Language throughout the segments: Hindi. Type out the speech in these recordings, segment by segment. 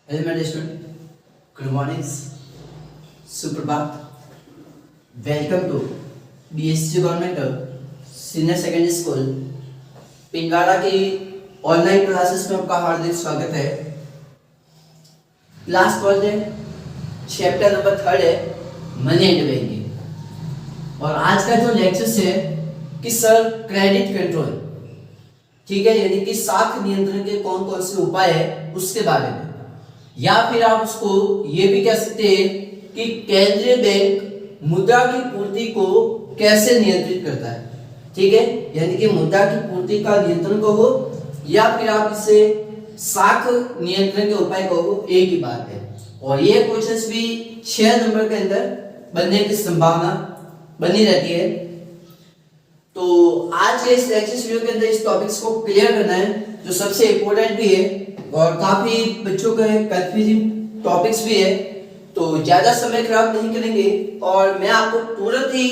हेलो मेरे स्टूडेंट, गुड मॉर्निंग, सुप्रभात। Welcome to BSC government senior secondary school Pingada की ऑनलाइन क्लासेस में आपका हार्दिक स्वागत है। क्लास 12 है, चैप्टर नंबर 3 है मनी एंड बैंकिंग। और आज का जो लेक्चर है कि सर क्रेडिट कंट्रोल, ठीक है, यानी कि साख नियंत्रण के कौन कौन से उपाय है उसके बारे में, या फिर आप उसको ये भी कह सकते हैं कि केंद्रीय बैंक मुद्रा की पूर्ति को कैसे नियंत्रित करता है। ठीक है, यानी कि मुद्रा की पूर्ति का नियंत्रण कहो या फिर आप इसे साख नियंत्रण के उपाय कहो, एक ही बात है। और ये क्वेश्चंस भी 6 नंबर के अंदर बनने की संभावना बनी रहती है। तो आज के इस लेक्चर वीडियो के अंदर इस टॉपिक्स को क्लियर करना है, जो सबसे इम्पोर्टेंट भी है और काफी बच्चों के कंफ्यूजिंग टॉपिक्स भी है। तो ज्यादा समय खराब नहीं करेंगे और मैं आपको तुरंत ही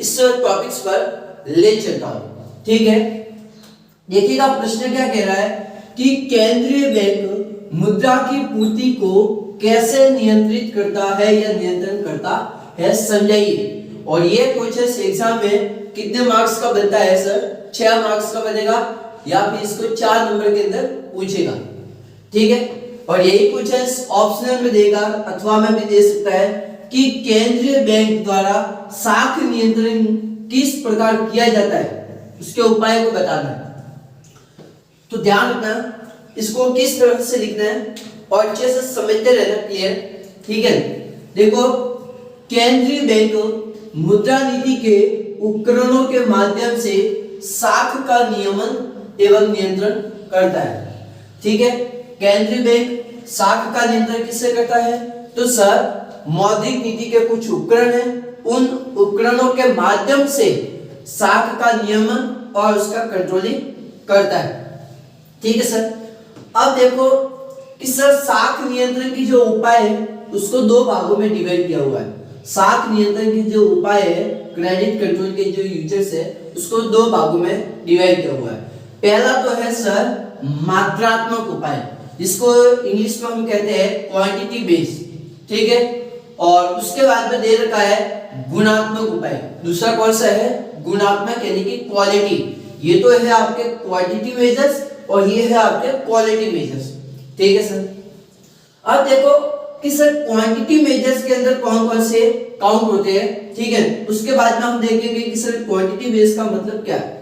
इस टॉपिक्स पर ले चलता हूं। ठीक है, देखिएगा प्रश्न क्या कह रहा है कि केंद्रीय बैंक मुद्रा की पूर्ति को कैसे नियंत्रित करता है या नियंत्रण करता है, समझाइए। और ये क्वेश्चन एग्जाम में कितने मार्क्स का बनता है सर? 6 मार्क्स का बनेगा या फिर इसको 4 नंबर के अंदर पूछेगा। ठीक है, और यही क्वेश्चन ऑप्शनल में देगा अथवा में भी दे सकता है कि केंद्रीय बैंक द्वारा साख नियंत्रण किस प्रकार किया जाता है, उसके उपाय को बताना है। तो ध्यान रखना, इसको किस तरह से लिखना है और अच्छे से समझते रहना, क्लियर। ठीक है, देखो, केंद्रीय बैंक मुद्रा नीति के उपकरणों के माध्यम से साख का नियमन एवं नियंत्रण करता है। ठीक है, केंद्रीय बैंक साख का नियंत्रण किससे करता है? तो सर मौद्रिक नीति के कुछ उपकरण हैं, उन उपकरणों के माध्यम से साख का नियमन और उसका कंट्रोलिंग करता है। ठीक है सर। अब देखो कि सर साख नियंत्रण की जो उपाय है उसको 2 भागों में डिवाइड किया हुआ है। साख नियंत्रण की जो उपाय है, क्रेडिट कंट्रोल के जो यूजर्स है, उसको 2 भागों में डिवाइड किया हुआ है। पहला तो है सर मात्रात्मक उपाय, जिसको इंग्लिश में हम कहते हैं क्वांटिटी बेस्ड। ठीक है, और उसके बाद में दे रखा है गुणात्मक उपाय। दूसरा कौन सा है? गुणात्मक, यानी कि क्वालिटी। ये तो है आपके क्वांटिटी मेजर्स और ये है आपके क्वालिटी मेजर्स। ठीक है सर। अब देखो कि सर क्वांटिटी मेजर्स के अंदर कौन कौन से काउंट होते हैं। ठीक है, उसके बाद में हम देखेंगे कि सर क्वांटिटी बेस का मतलब क्या है।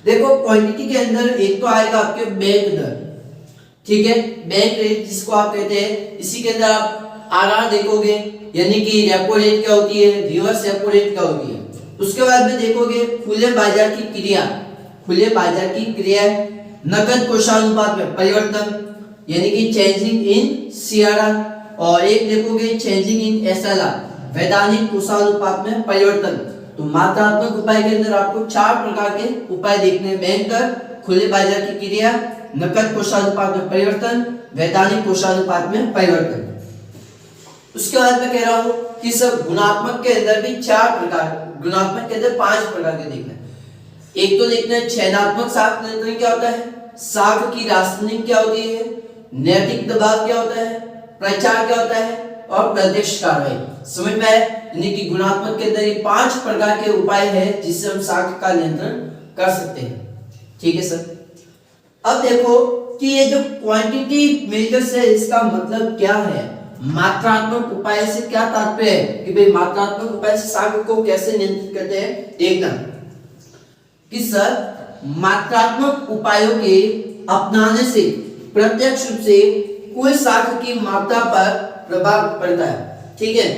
देखो, क्वांटिटी के अंदर एक तो आएगा आपके बैंक दर। ठीक है, बैंक रेट जिसको आप कहते हैं, इसी के अंदर आप आरआर देखोगे, यानी कि रेपो रेट क्या होती है, रिवर्स रेपो रेट क्या होती है। उसके बाद में देखोगे खुले बाजार की क्रिया, खुले बाजार की क्रिया, नकद कोषानुपात में परिवर्तन, यानी कि चेंजिंग इन सीआरआर, और एक देखोगे चेंजिंग इन एसएलआर, वैधानिक कोषानुपात में परिवर्तन। तो मात्रात्मक उपाय के अंदर आपको 4 प्रकार के उपाय देखने हैं: बैंक दर, खुले बाजार की क्रिया, नकद कोषानुपात में परिवर्तन, वैधानिक कोषानुपात में परिवर्तन। उसके बाद मैं कह रहा हूं कि सब गुणात्मक के अंदर भी 4 प्रकार, गुणात्मक के अंदर 5 प्रकार के देखना है। एक तो देखना है चयनात्मक साख नियंत्रण क्या होता है, साख की राशनिंग क्या होती है, नैतिक दबाव क्या होता है, प्रचार क्या होता है और प्रत्यक्ष कार्रवाई। समझ में आया? यानी कि गुणात्मक के अंदर ये 5 प्रकार के उपाय हैं जिससे हम साख का नियंत्रण कर सकते हैं। ठीक है सर। अब देखो कि ये जो क्वांटिटी मेजर्स है, इसका मतलब क्या है? मात्रात्मक उपाय से क्या तात्पर्य है कि भाई मात्रात्मक उपाय से साख को कैसे नियंत्रित करते हैं, देखना कि सर मात्रात्मक उपायों के अपनाने से प्रत्यक्ष रूप से कोई साख की मात्रा पर प्रभाव पड़ता है। ठीक है,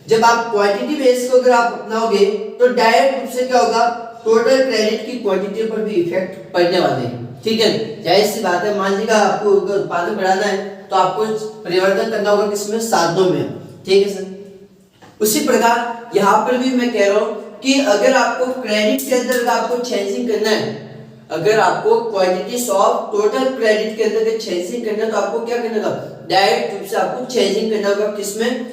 जब आप क्वांटिटी बेस को अगर आप अपनाओगे तो डायरेक्ट रूप से क्या होगा, टोटल क्रेडिट की क्वांटिटी पर भी इफेक्ट पड़ने वाले हैं। ठीक है, जाहिर सी बात है, मान लीजिएगा आपको उत्पादन बढ़ाना है तो आपको परिवर्तन करना होगा किसमें, साधनों में। ठीक है सर। उसी प्रकार यहाँ पर भी मैं कह रहा हूँ कि अगर आपको क्रेडिट के अंदर आपको चेंजिंग करना है, अगर आपको क्वांटिटी ऑफ टोटल क्रेडिट के अंदर चेंजिंग करना है तो आपको क्या करना होगा, डायरेक्ट रूप से आपको चेंजिंग करना होगा किसमें,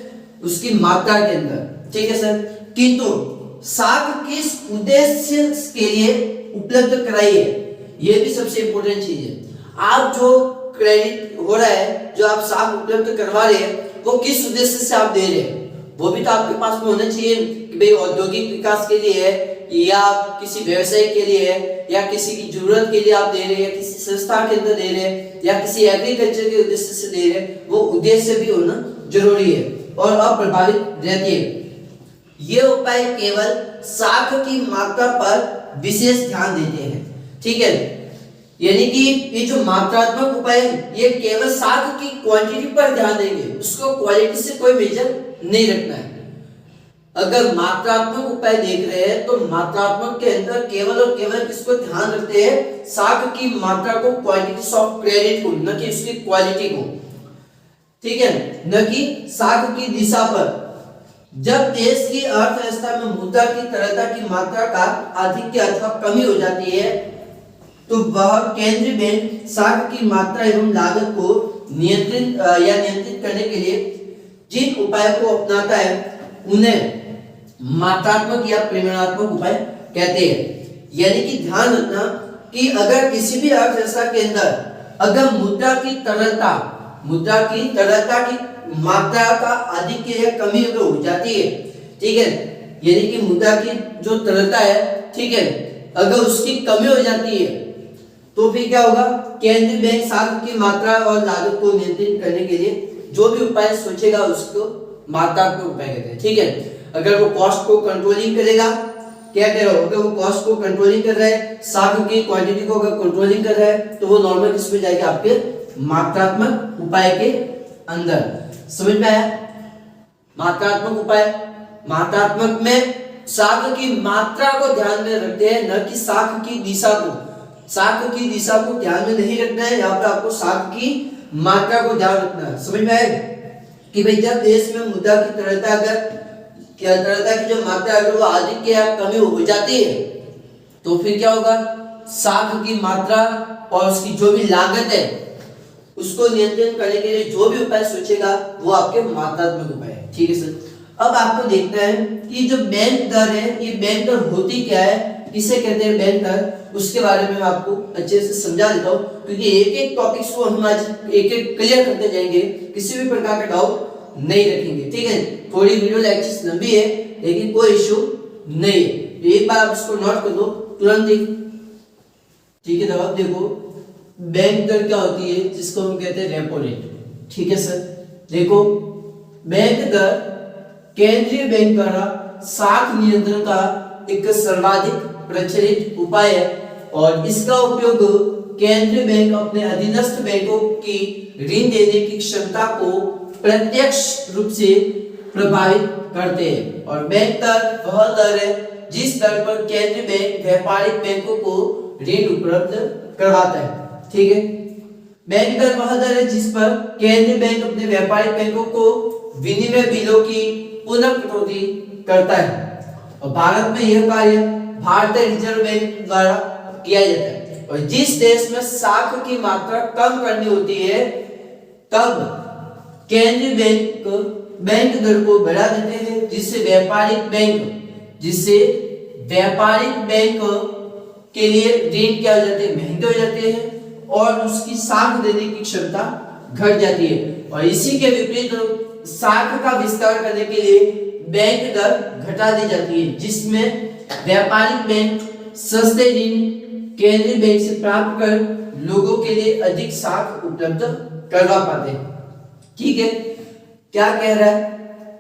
उसकी मात्रा के अंदर। ठीक है सर। किंतु साख किस उद्देश्य के लिए उपलब्ध कराई है, यह भी सबसे इंपॉर्टेंट चीज है। आप जो क्रेडिट हो रहा है, जो आप साख उपलब्ध करवा रहे हैं, वो किस उद्देश्य से आप दे रहे हैं, वो भी तो आपके पास में होना चाहिए कि भाई औद्योगिक विकास के लिए है, या किसी व्यवसाय के लिए है, या किसी की जरूरत के लिए आप दे रहे हैं, या किसी संस्था के अंदर दे रहे हैं, या किसी एग्रीकल्चर के उद्देश्य से दे रहे हैं, वो उद्देश्य भी होना जरूरी है और अप्रभावित रहती है। ये उपाय केवल साख की मात्रा पर विशेष ध्यान देते हैं, ठीक है। यानी कि ये जो मात्रात्मक उपाय है, ये केवल साख की क्वांटिटी पर ध्यान देंगे, उसको क्वालिटी से कोई मेजर नहीं रखना है। अगर मात्रात्मक उपाय देख रहे हैं तो मात्रात्मक के अंदर केवल और केवल किसको ध्यान रखते हैं, साख की मात्रा को, क्वांटिटी ऑफ क्रेडिट को, न कि उसकी क्वालिटी को, ठीक है, न कि साख की दिशा पर। जब देश की अर्थव्यवस्था में मुद्रा की तरलता की मात्रा का अधिक अथवा कमी हो जाती है, तो वह केंद्रीय बैंक साख की मात्रा एवं लागत को नियंत्रित करने के लिए जिन उपायों को अपनाता है, उन्हें मात्रात्मक या परिमाणात्मक उपाय कहते हैं। यानी कि ध्यान रखना कि अगर किसी भी अर्थव्यवस्था के अंदर अगर मुद्रा की तरलता की मात्रा का अधिक या कमी अगर हो जाती है, ठीक है, यानी कि मुद्रा की जो तरलता है, ठीक है, अगर उसकी कमी हो जाती है, तो फिर क्या होगा, केंद्रीय बैंक साख की मात्रा और लागत को नियंत्रित करने के लिए जो भी उपाय सोचेगा उसको मात्रात्मक उपाय कहते हैं, ठीक है। अगर वो कॉस्ट को कंट्रोलिंग करेगा, क्या कह रहा हो, अगर वो कॉस्ट को कंट्रोलिंग कर रहा है, साख की क्वांटिटी को अगर कंट्रोलिंग कर रहा है, तो वो नॉर्मल किस में जाएगा, आपके मात्रात्मक उपाय के अंदर। समझ में आया? मात्रात्मक उपाय, मात्रात्मक में साख की मात्रा को ध्यान में रखते हैं, न कि साख की दिशा को। साख की दिशा को ध्यान में नहीं रखना है, यहाँ पर आपको साख की मात्रा को ध्यान रखना है। समझ में आए कि भाई जब देश में मुद्रा की तरलता की जो मात्रा अगर वो अधिक या कमी हो जाती है, तो फिर क्या होगा, साख की मात्रा और उसकी जो भी लागत है उसको नियंत्रण करने के लिए जो भी उपाय सोचेगा वो आपके मात्रात्मक उपाय है, ठीक है सर। अब आपको देखना है कि जो बैंक दर है, ये बैंक दर होती क्या है, किसे कहते हैं बैंक दर, उसके बारे में मैं आपको अच्छे से समझा देता हूँ, क्योंकि एक एक टॉपिक्स को हम आज एक एक क्लियर करते जाएंगे, किसी भी प्रकार का डाउट नहीं रखेंगे, ठीक है। थोड़ी वीडियो लेक्चर्स लंबी है लेकिन कोई इशू नहीं है, तो एक बार आप इसको नोट कर दो तुरंत ही, ठीक है। अब देखो बैंक दर क्या होती है, जिसको हम कहते हैं रेपो रेट, ठीक है सर। देखो बैंक दर केंद्रीय बैंक द्वारा साख नियंत्रण का एक सर्वाधिक प्रचलित उपाय है और इसका उपयोग केंद्रीय बैंक अपने अधीनस्थ बैंकों की ऋण देने की क्षमता को प्रत्यक्ष रूप से प्रभावित करते हैं। और बैंक दर वह दर है जिस दर पर केंद्रीय बैंक व्यापारिक बैंकों को ऋण उपलब्ध करवाता है, ठीक है। बैंक दर वह दर है जिस पर केंद्रीय बैंक अपने व्यापारिक बैंकों को विनिमय बिलों की पुनः कटौती करता है और भारत में यह कार्य भारतीय रिजर्व बैंक द्वारा किया जाता है। और जिस देश में साख की मात्रा कम करनी होती है, तब केंद्रीय बैंक दर को बढ़ा देते हैं, जिससे व्यापारिक बैंक के लिए ऋण क्या हो जाते हैं, महंगे हो जाते हैं और उसकी साख देने की क्षमता घट जाती है। और इसी के विपरीत साख का विस्तार करने के लिए बैंक दर घटा दी जाती है, जिसमें व्यापारिक बैंक सस्ते ऋण केंद्रीय बैंक से प्राप्त कर लोगों के लिए अधिक साख उपलब्ध करवा पाते हैं, ठीक है। क्या कह रहा है,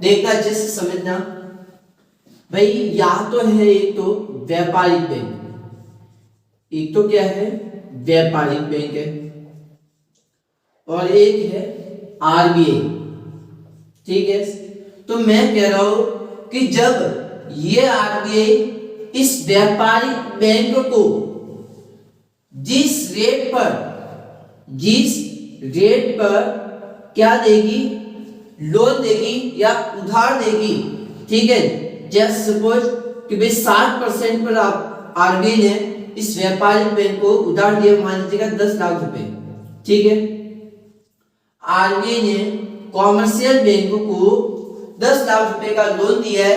देखना अच्छे से समझना भाई। यहां तो है एक तो व्यापारिक बैंक, एक तो क्या है व्यापारिक बैंक है, और एक है आरबीआई, ठीक है। तो मैं कह रहा हूं कि जब ये आरबीआई इस व्यापारिक बैंक को जिस रेट पर क्या देगी, लोन देगी या उधार देगी, ठीक है। जस्ट सपोज कि भाई 7% पर आप आरबीआई ने इस व्यापारिक बैंक को उधार दिया, मान लीजिएगा 10 लाख रुपए, ठीक है। आरबीआई ने कॉमर्शियल बैंक को 10 लाख रुपए का लोन दिया है,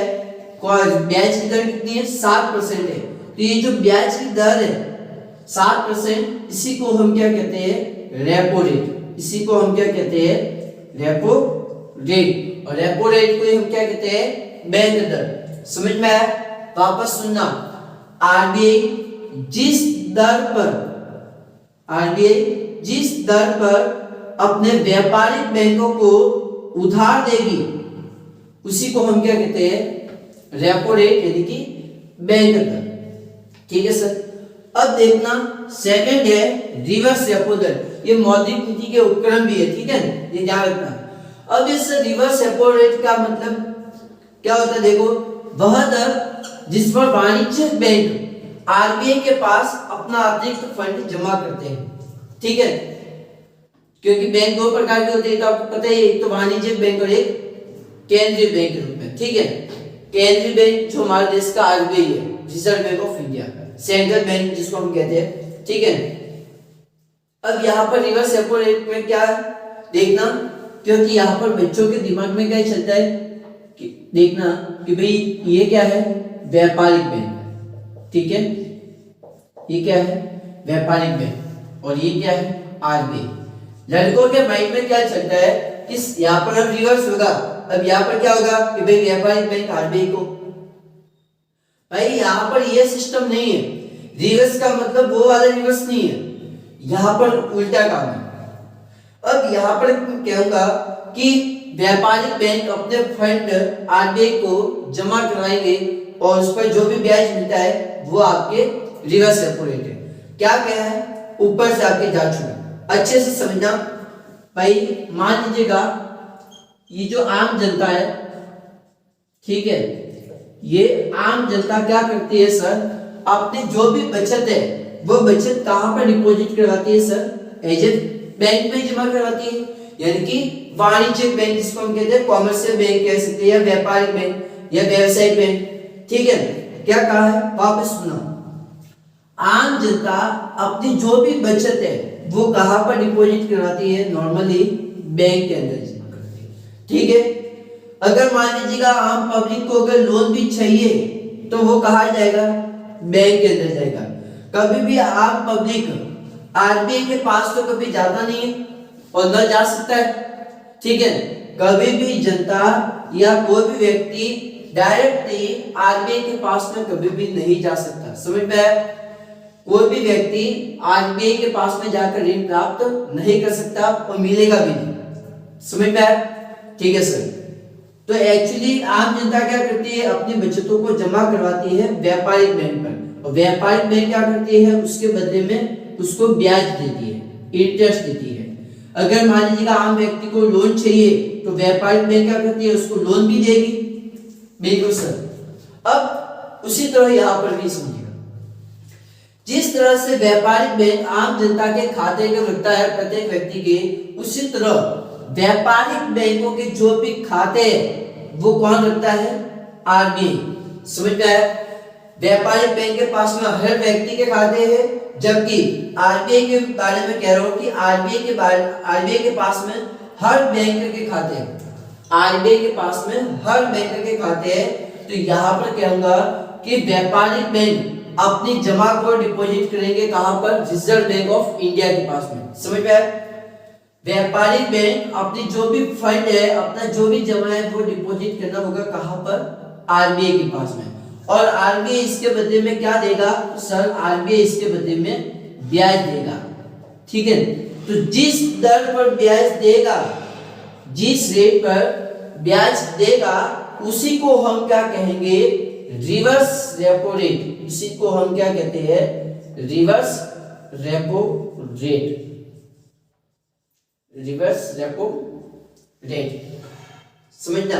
ब्याज की दर कितनी है, 7% है। तो ये जो ब्याज की दर है 7%, इसी को हम क्या कहते हैं, रेपो रेट, इसी को हम क्या कहते हैं, रेपो रेट। और रेपो रेट को हम क्या कहते हैं, बैंक दर। समझ में आया? वापस सुनना, आरबीआई जिस दर पर अपने व्यापारिक बैंकों को उधार देगी उसी को हम क्या कहते हैं, रेपो रेट यानी कि बैंक दर। ठीक है सर। अब देखना सेकंड है रिवर्स रेपो दर। ये मौद्रिक नीति के उपक्रम भी है, ठीक है, ये ध्यान रखना। अब इस रिवर्स रेपो रेट का मतलब क्या होता है, देखो, वह दर जिस पर वाणिज्यिक बैंक आरबीआई के पास अपना अतिरिक्त फंड जमा करते हैं। ठीक है, क्योंकि बैंक दो प्रकार के होते हैं, तो आपको पता है, एक तो वाणिज्यिक बैंक और एक केंद्रीय बैंक के रूप में। ठीक है, केंद्रीय बैंक जो हमारे देश का आरबीआई है, reserve bank of India, central bank जिसको हम कहते हैं। ठीक है, अब यहाँ पर रिवर्स रेपो रेट में क्या देखना, क्योंकि यहाँ पर बच्चों के दिमाग में क्या चलता है कि देखना कि भाई ये क्या है, व्यापारिक बैंक। ठीक है, ये क्या है, व्यापारिक बैंक, और ये क्या है, आरबीआई। लड़कों के माइंड में क्या चलता है कि यहाँ पर अब रिवर्स होगा। अब यहाँ पर क्या होगा कि भाई व्यापारिक बैंक आरबीआई को, भाई यहाँ पर ये सिस्टम नहीं है। रिवर्स का मतलब वो वाला रिवर्स नहीं है, यहाँ पर उल्टा काम है। अब यहाँ पर कहूंगा कि व्यापारिक बैंक अपने फंड आरबीआई को जमा कराएंगे और उस पर जो भी ब्याज मिलता है वो आपके रिवर्स रेपो रेट है। क्या क्या है, ऊपर से आपके जा चुके, अच्छे से समझना भाई। मान लीजिएगा ये जो आम जनता है, ठीक है, ये आम जनता क्या करती है सर, अपनी जो भी बचत है वो बचत कहां पर डिपॉजिट करवाती है सर, एज ए बैंक में जमा करवाती है, यानी कि वाणिज्यिक बैंक जिसको हम कहते हैं, कॉमर्शियल बैंक कह सकते हैं, या व्यापारिक बैंक या व्यवसायिक बैंक। ठीक है, क्या कहा है, वापस सुनो, आम जनता अपनी जो भी बचत है वो कहां पर डिपॉजिट करवाती है, नॉर्मली बैंक के अंदर जमा करती है। ठीक है, अगर मान लीजिएगा आम पब्लिक को अगर लोन भी चाहिए तो वो कहा जाएगा, बैंक के अंदर जाएगा। कभी भी आम पब्लिक आरबीआई के पास तो कभी जाता नहीं है और न जा सकता है। ठीक है, कभी भी जनता या कोई भी व्यक्ति डायरेक्टली आरबीआई के पास में कभी भी नहीं जा सकता। समझ में आया? कोई भी व्यक्ति आरबीआई के पास में जाकर ऋण प्राप्त नहीं कर सकता और मिलेगा भी नहीं। समझ में आया? ठीक है सर। तो एक्चुअली आम जनता क्या करती है, अपनी बचतों को जमा करवाती है व्यापारिक बैंक पर, और व्यापारिक बैंक क्या करती है, उसके बदले में उसको ब्याज देती है, इंटरेस्ट देती है। अगर मान लीजिएगा आम व्यक्ति को लोन चाहिए तो व्यापारिक बैंक क्या करती है, उसको लोन भी देगी। बिल्कुल सर। अब उसी तरह यहाँ पर भी समझिएगा, जिस तरह से व्यापारिक बैंक आम जनता के खाते को रखता है प्रत्येक व्यक्ति के, उसी तरह व्यापारिक बैंकों के जो भी खाते हैं वो कौन रखता है, आरबीआई। समझ में आया? व्यापारिक बैंक के पास में हर व्यक्ति के खाते हैं, जबकि आरबीआई के बारे में कह रहा हूं कि आरबीआई के पास में हर बैंक के खाते हैं, आरबीआई के पास में हर बैंक के खाते हैं। तो यहाँ पर कहूंगा कि व्यापारिक बैंक अपनी जमा को डिपॉजिट करेंगे कहां पर, रिजर्व बैंक ऑफ इंडिया के पास में। समझ में आया? व्यापारिक बैंक अपनी जो भी फंड है, अपना जो भी जमा है वो डिपॉजिट करना होगा कहां पर, आरबीआई के पास में। और आरबीआई इसके बदले में क्या देगा सर, आरबीआई इसके बदले में ब्याज देगा। ठीक है, तो जिस दर पर ब्याज देगा, जिस रेट पर ब्याज देगा, उसी को हम क्या कहेंगे, रिवर्स रेपो रेट। इसी को हम क्या कहते हैं, reverse repo rate, reverse repo rate. समझना,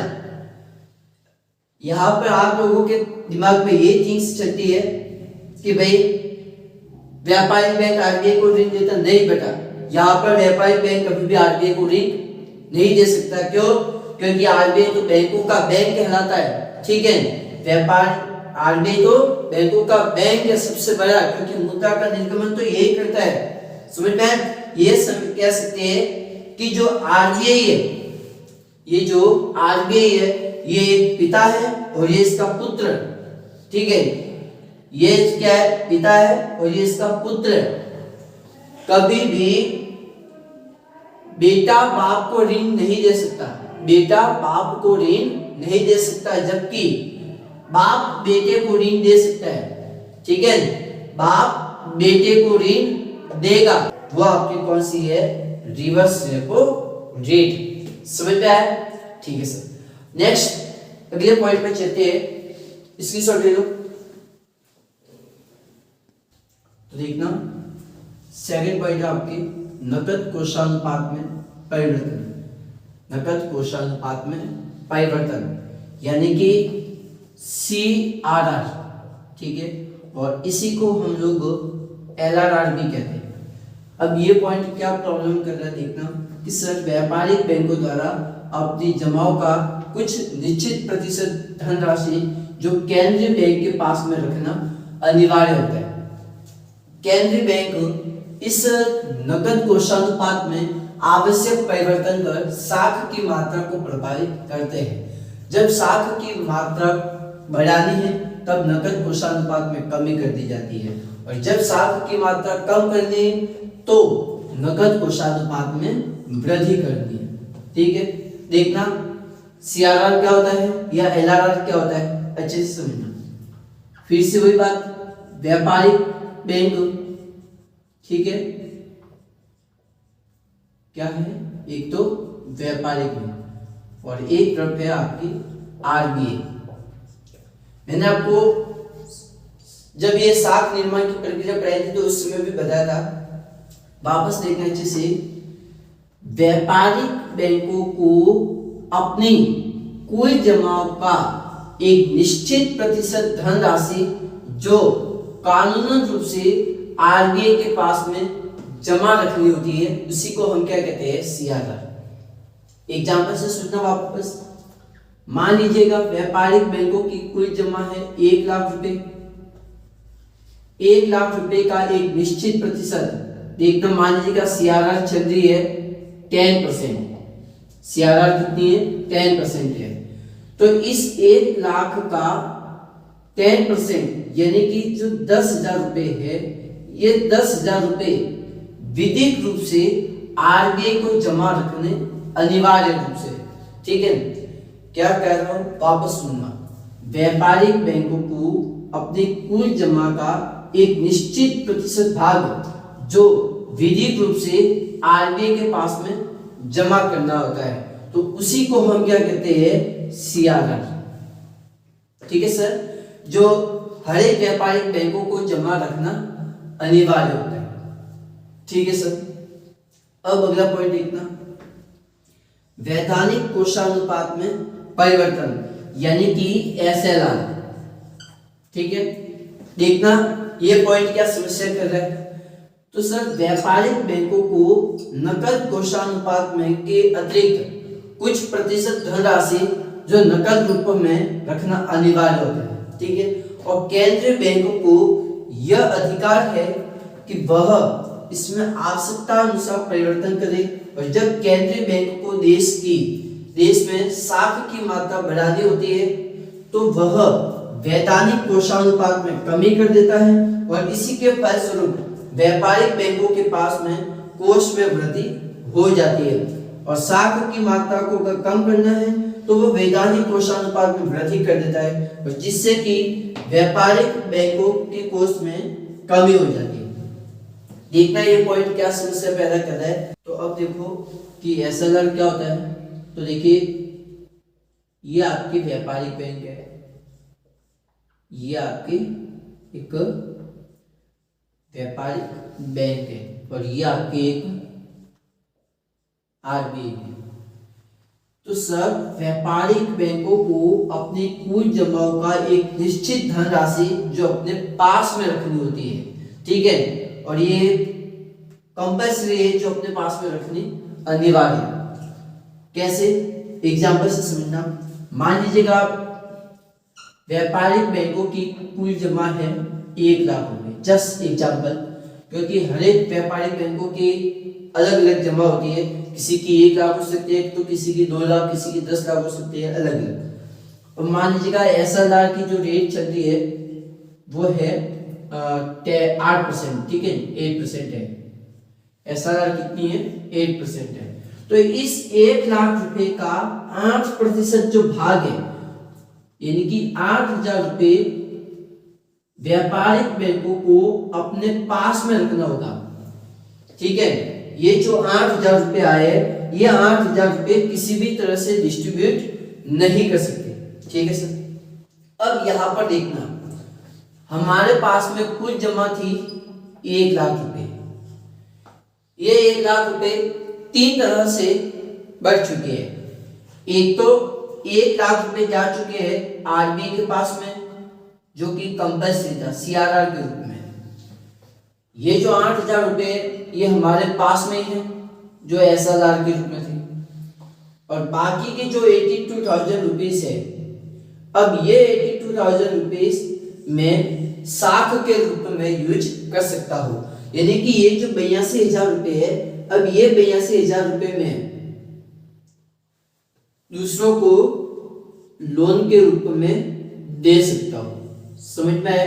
यहां पर आप लोगों के दिमाग में ये थिंग्स चलती है कि भाई व्यापारिक बैंक आरबीआई को ऋण देता नहीं बेटा, यहाँ पर व्यापारिक बैंक कभी भी आरबीआई को ऋण नहीं दे सकता। क्यों? क्योंकि आरबीआई तो बैंकों का बैंक कहलाता है। ठीक है, व्यापार आरबीआई तो बैंकों का बैंक है सबसे बड़ा, क्योंकि मुद्रा का निर्गमन तो यही करता है। समझ में? ये कह सकते हैं कि जो आरबीआई है, ये जो आरबीआई है, ये एक पिता है और ये इसका पुत्र। ठीक है, ये क्या है, पिता है और ये इसका पुत्र है। कभी भी बेटा बाप को ऋण नहीं दे सकता, बेटा बाप को ऋण नहीं दे सकता, जबकि बाप बेटे को ऋण दे सकता है। ठीक है, बाप बेटे को ऋण देगा, वो आपकी कौन सी है, रिवर्स रेपो रेट। समझ में आया? ठीक है सर। नेक्स्ट अगले पॉइंट पे चलते हैं, स्क्रीनशॉट ले लो। तो देखना सेकंड पॉइंट है आपकी नकद कोषानुपात में परिवर्तन, नकद कोषानुपात में परिवर्तन यानी कि CRR। ठीक है, और इसी को हम लोग LRR भी कहते हैं। अब ये पॉइंट क्या प्रॉब्लम कर रहा है देखना कि सर व्यापारिक बैंकों द्वारा अपनी जमाओं का कुछ निश्चित प्रतिशत धनराशि जो केंद्रीय बैंक के पास में रखना अनिवार्य होता है। केंद्रीय बैंक इस नकद कोषानुपात में आवश्यक परिवर्तन कर साख की मात्रा को प्रभावित करते हैं। जब साख की मात्रा बढ़ानी है तब नकद कोषानुपात में कमी कर दी जाती है, और जब साख की मात्रा कम करनी है तो नकद कोषानुपात में वृद्धि करनी है। ठीक है, देखना CRR क्या होता है या LRR क्या होता है अच्छे से समझना। फिर से वही बात, व्यापारिक बैंक, ठीक है, क्या है, एक तो व्यापारिक बैंक और एक तरफ है आपकी RBI। मैंने आपको जब ये साख निर्माण की प्रक्रिया पढ़ाई थी तो उस समय भी बताया था, वापस देखना अच्छे से। व्यापारिक बैंकों को अपनी कुल जमाओं का एक निश्चित प्रतिशत धनराशि जो कानूनन रूप से RBI के पास में जमा रखनी होती है, उसी को हम क्या कहते हैं, CRR। एग्जाम्पल से सोचना वापस, मान लीजिएगा व्यापारिक बैंकों की कुल जमा है 1 लाख रुपए, 1 लाख रुपए का एक निश्चित प्रतिशत देखना, मान लीजिएगा CRR चल रही है 10%, CRR कितनी है, 10% है। तो इस 1 लाख का 10% यानी कि जो 10,000 रुपए है, ये 10,000 रुपए विधिक रूप से RBI को जमा रखने अनिवार्य रूप से। ठीक है, क्या कह रहा हूं, वापस सुनना। व्यापारिक बैंकों को अपनी कुल जमा का एक निश्चित प्रतिशत भाग जो विधिक रूप से RBI के पास में जमा करना होता है, तो उसी को हम क्या कहते हैं, CRR। ठीक है सर, जो हर एक व्यापारिक बैंकों को जमा रखना अनिवार्य होता है। ठीक है सर, अब अगला पॉइंट देखना, वैधानिक कोषानुपात में परिवर्तन यानी कि SLR। ठीक है, देखना ये पॉइंट क्या समस्या कर रहा है। तो सर व्यापारिक बैंकों को नकद कोषानुपात में के अतिरिक्त कुछ प्रतिशत धनराशि जो नकद रूप में रखना अनिवार्य होता है। ठीक है, और केंद्रीय बैंकों को यह अधिकार है कि वह इसमें आवश्यकता अनुसार परिवर्तन करे, और जब केंद्रीय बैंक को देश में साख की मात्रा बढ़ानी होती है तो वह वैधानिक कोषानुपात में कमी कर देता है, और इसी के फलस्वरूप व्यापारिक बैंकों के पास में कोष में वृद्धि हो जाती है। और साख की मात्रा को अगर कम करना है तो वो वैधानिक कोषानुपात में वृद्धि कर देता है, और जिससे कि व्यापारिक बैंकों के कोष में कमी हो जाती है। देखना ये पॉइंट क्या समस्या पैदा कर रहा है। तो अब देखो कि SLR क्या होता है। तो देखिए ये आपकी व्यापारिक बैंक है, ये आपकी एक व्यापारिक बैंक है, और ये आपकी एक RBI है। तो सर व्यापारिक बैंकों को अपनी कुल जमाओं का एक निश्चित धनराशि जो अपने पास में रखनी होती है। ठीक है, और ये कंपल्सरी है जो अपने पास में रखनी अनिवार्य। कैसे, एग्जाम्पल से समझना। मान लीजिएगा व्यापारिक बैंकों की कुल जमा है 1 लाख रुपए, जस्ट एग्जाम्पल, क्योंकि हर एक व्यापारिक बैंकों की अलग अलग जमा होती है, किसी की 1 लाख हो सकती है, तो किसी की 2 लाख, किसी की 10 लाख हो सकती है, अलग अलग। और मान लीजिएगा SLR की जो रेट चल रही है वो है 8%। ठीक है, 8% है। SLR कितनी है, 8% है। तो इस 1,00,000 रुपए का 8% जो भाग है, यानी कि 8,000 रुपए व्यापारिक बैंकों को अपने पास में रखना होगा। ठीक है, ये जो 8,000 रुपए आए, ये 8,000 रुपए किसी भी तरह से डिस्ट्रीब्यूट नहीं कर सकते। ठीक है सर। अब यहां पर देखना, हमारे पास में कुल जमा थी 1,00,000 रुपए। ये 1,00,000 रुपए 3 तरह से बढ़ चुके हैं। एक तो 1,00,000 रुपए जा चुके हैं आरबीआई के पास में, जो कि कंपल्सरी था सीआरआर के रूप में। ये जो 8,000 रुपए ये हमारे पास में ही है, जो एसएलआर के रूप में थे। और बाकी के जो 82,000 रुपीज है, अब ये 82,000 रुपीज में साख के रूप में यूज कर सकता हूं। यानी कि ये जो 82,000 रुपए है, अब ये 82,000 रुपए में दूसरों को लोन के रूप में दे सकता हूं। समझ में आया?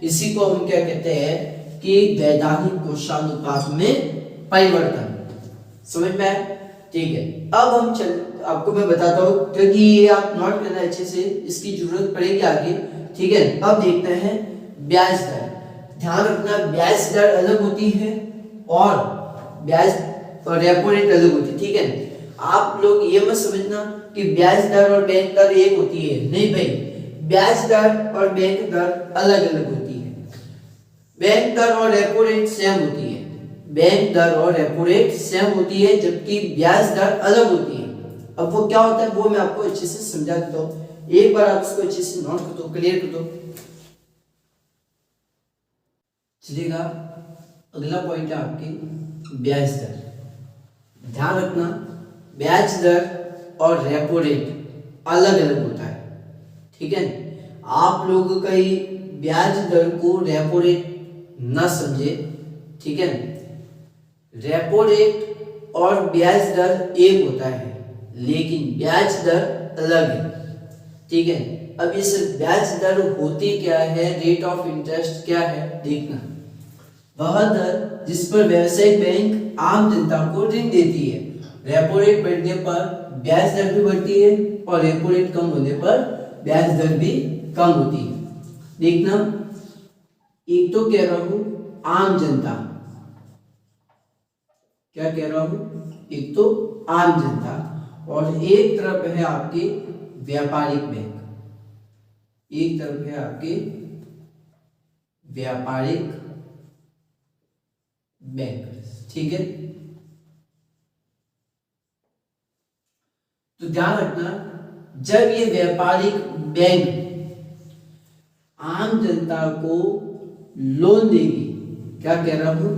इसी को हम क्या कहते हैं कि वैधानिक कोषानुपात में परिवर्तन। समझ में आया? ठीक है। अब हम आपको मैं बताता हूं, क्योंकि ये आप नोट करना अच्छे से, इसकी जरूरत पड़ेगी आगे। ठीक है। अब देखते हैं ब्याज दर। ध्यान रखना, ब्याज दर अलग होती है और ब्याज और रेपो रेट अलग होती है। ठीक है। आप लोग ये मत समझना कि ब्याज दर और बैंक दर एक होती है, नहीं भाई, ब्याज दर और बैंक दर अलग अलग होती है। बैंक दर और रेपो रेट सेम होती है, बैंक दर और रेपो रेट सेम होती है, जबकि ब्याज दर अलग होती है। अब वो क्या होता है वो मैं आपको अच्छे से समझा देता हूं। एक बार आप इसको अच्छे से नोट कर दो, क्लियर कर दो। चलिएगा, अगला पॉइंट है आपकी ब्याज दर। ध्यान रखना, ब्याज दर और रेपो रेट अलग अलग होता है। ठीक है। आप लोग कहीं ब्याज दर को रेपो रेट ना समझे। ठीक है। रेपो रेट और ब्याज दर एक होता है, लेकिन ब्याज दर अलग है। ठीक है। अब इस ब्याज दर होती क्या है, रेट ऑफ इंटरेस्ट क्या है, देखना। वह दर जिस पर व्यवसायिक बैंक आम जनता को ऋण देती है। रेपो रेट बढ़ने पर ब्याज दर भी बढ़ती है और रेपो रेट कम होने पर ब्याज दर भी कम होती है। देखना, एक तो कह रहा हूं आम जनता, क्या कह रहा हूं, एक तो आम जनता, और एक तरफ है आपके व्यापारिक बैंक, एक तरफ है आपके व्यापारिक बैंक। ठीक है। तो ध्यान रखना, जब ये व्यापारिक बैंक आम जनता को लोन देगी, क्या कह रहा हूं,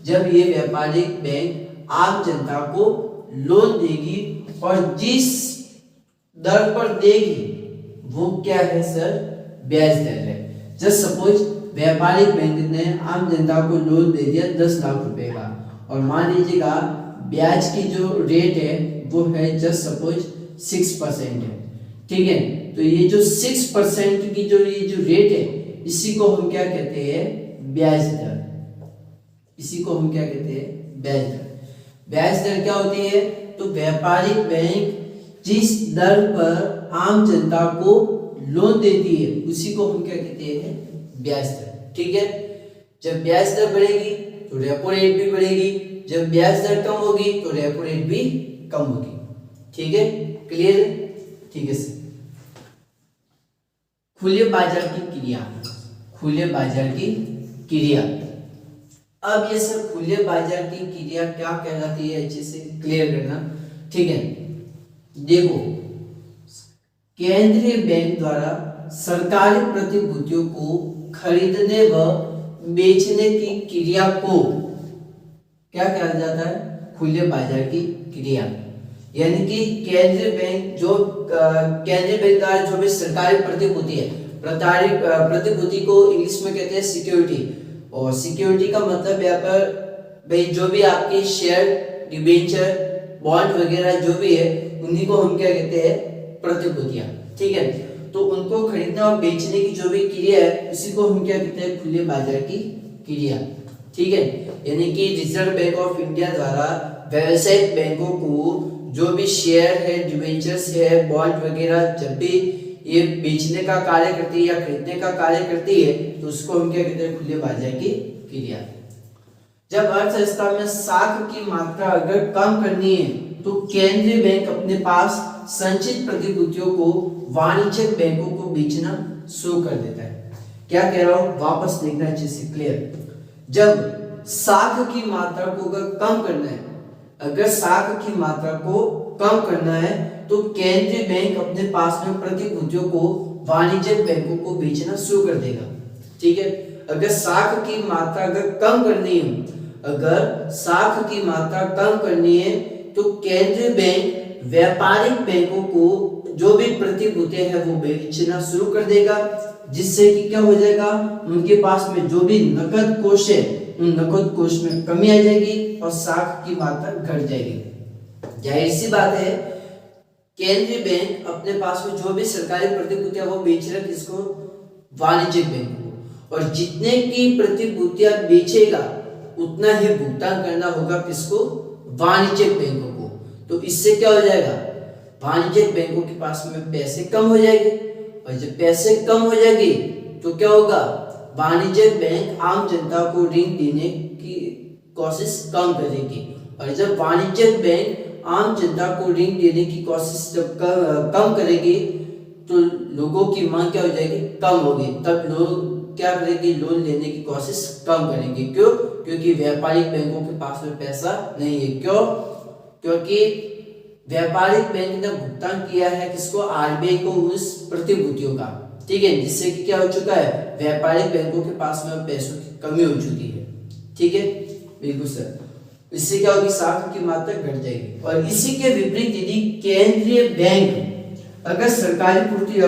जब ये व्यापारिक बैंक आम जनता को लोन देगी और जिस दर पर देगी वो क्या है सर, ब्याज दर है। जस्ट सपोज व्यापारिक बैंक ने आम जनता को लोन दे दिया 10 लाख रुपए का, और मान लीजिएगा ब्याज की जो रेट है वो है जस्ट सपोज 6% है। ठीक है। तो ये जो 6% की जो ये जो रेट है, इसी को हम क्या कहते हैं, ब्याज दर। इसी को हम क्या कहते हैं, ब्याज दर। ब्याज दर क्या होती है, तो व्यापारिक बैंक जिस दर पर आम जनता को लोन देती है उसी को हम क्या कहते हैं, ब्याज दर। ठीक है। जब ब्याज दर बढ़ेगी तो रेपो रेट भी बढ़ेगी, जब ब्याज दर कम होगी तो रेपो रेट भी कम होगी। ठीक है, क्लियर है? ठीक है सर। खुले बाजार की क्रिया, खुले बाजार की क्रिया। अब ये सर खुले बाजार की क्रिया क्या कहलाती है, अच्छे से क्लियर करना। ठीक है। देखो, केंद्रीय बैंक द्वारा सरकारी प्रतिभूतियों को खरीदने व बेचने की क्रिया को क्या कहा जाता है, खुले बाजार की क्रिया। यानी कि केंद्रीय बैंक जो केंद्रीय बैंक द्वारा जो भी सरकारी प्रतिभूति है, प्रतिभूति को इंग्लिश में कहते हैं सिक्योरिटी, और सिक्योरिटी का मतलब यहाँ पर भाई जो भी आपके शेयर, डिबेंचर, बॉन्ड वगैरह जो भी है उन्हीं को हम क्या कहते हैं, प्रतिभूतियां। ठीक है। तो उनको खरीदना और बेचने की जो भी क्रिया है उसी को हम क्या कहते हैं, खुले बाजार की क्रिया। ठीक है। यानी कि रिजर्व बैंक ऑफ इंडिया द्वारा व्यावसायिक बैंकों को जो भी शेयर है, डिबेंचर्स है, बॉन्ड वगैरह जब भी ये बेचने का कार्य करती है या खरीदने का कार्य करती है तो उसको हम क्या कहते हैं, खुले बाजार की क्रिया। जब अर्थव्यवस्था में साख की मात्रा अगर कम करनी है तो केंद्रीय बैंक अपने पास संचित प्रतिभूतियों को वाणिज्यिक बैंकों को बेचना शुरू कर देता है। क्या कह रहा हूं, वापस देखना अच्छे से, क्लियर। जब साख की मात्रा को अगर कम करना है, अगर साख की मात्रा को कम करना है तो केंद्रीय बैंक अपने पास में प्रतिभूतियों को वाणिज्यिक बैंकों को बेचना शुरू कर देगा। ठीक है, अगर साख की मात्रा अगर कम करनी है, अगर साख की मात्रा कम करनी है तो केंद्रीय बैंक व्यापारिक बैंकों को जो भी प्रतिभूतियां है वो बेचना शुरू कर देगा, जिससे कि क्या हो जाएगा, उनके पास में जो भी नकद कोष है उन नकद कोष में कमी आ जाएगी और साख की मात्रा घट जाएगी। जाहिर सी बात है, केंद्रीय बैंक अपने पास में जो भी सरकारी प्रतिभूतियां वो बेच रहा है किसको, वाणिज्यिक बैंक को, और जितने की प्रतिभूतियां बेचेगा उतना ही भुगतान करना होगा किसको, वाणिज्यिक बैंकों को। तो इससे क्या हो जाएगा, वाणिज्यिक बैंकों के पास में पैसे कम हो जाएंगे, और जब पैसे कम हो जाएंगे तो क्या होगा, वाणिज्यिक बैंक आम जनता को ऋण देने की कोशिश कम करेगी, और जब वाणिज्यिक बैंक आम जनता को ऋण देने की कोशिश जब कम करेगी तो लोगों की मांग क्या हो जाएगी, कम होगी, तब लोग क्या करेंगे, लोन लेने की कोशिश कम करेंगे। क्यों, क्योंकि व्यापारिक बैंकों के पास में पैसा नहीं है। क्यों, क्योंकि व्यापारिक बैंक ने भुगतान किया है किसको, आरबीआई को, उस प्रतिभूतियों का। ठीक है, जिससे कि क्या हो चुका है, व्यापारिक बैंकों के पास में पैसों की कमी हो चुकी है। ठीक है, बिल्कुल सर। इससे क्या होगी, साख की मात्रा घट जाएगी। और इसी के विपरीत यदि केंद्रीय बैंक अगर सरकारी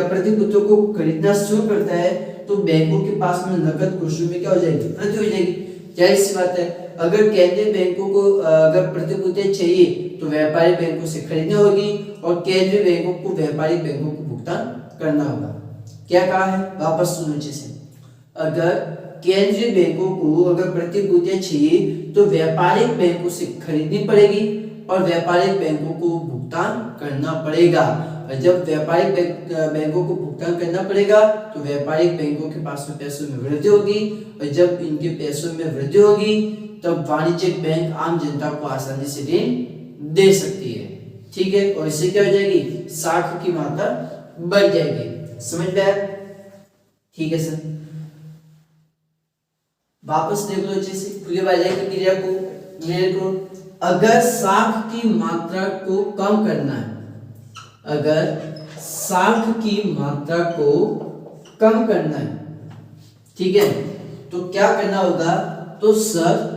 प्रतिभूतियों को खरीदना शुरू करता है तो बैंकों के पास में नकद कोषों में क्या हो जाएगी, वृद्धि हो जाएगी। जाहिर सी बात है, अगर केंद्रीय बैंकों को अगर प्रतिभूतियां चाहिए तो व्यापारिक बैंकों से खरीदनी होगी और केंद्रीय बैंकों को व्यापारिक बैंकों को भुगतान करना होगा। क्या कहा है, वापस सुनो अच्छे से। अगर केंद्रीय बैंकों को अगर प्रतिभूतियां चाहिए तो व्यापारिक बैंकों से खरीदनी पड़ेगी और व्यापारिक बैंकों को भुगतान करना पड़ेगा। और जब व्यापारिक बैंकों को भुगतान करना पड़ेगा तो व्यापारिक बैंकों के पास में पैसों में वृद्धि होगी, और जब इनके पैसों में वृद्धि होगी तब वाणिज्यिक बैंक आम जनता को आसानी से ऋण दे सकती है। ठीक है, और इससे क्या हो जाएगी, साख की मात्रा बढ़ जाएगी। समझ में आया? ठीक है सर, वापस देख लो अच्छे से खुले बाजार की क्रिया को, मेरे को। अगर साख की मात्रा को कम करना है, अगर साख की मात्रा को कम करना है, ठीक है, तो क्या करना होगा, तो सर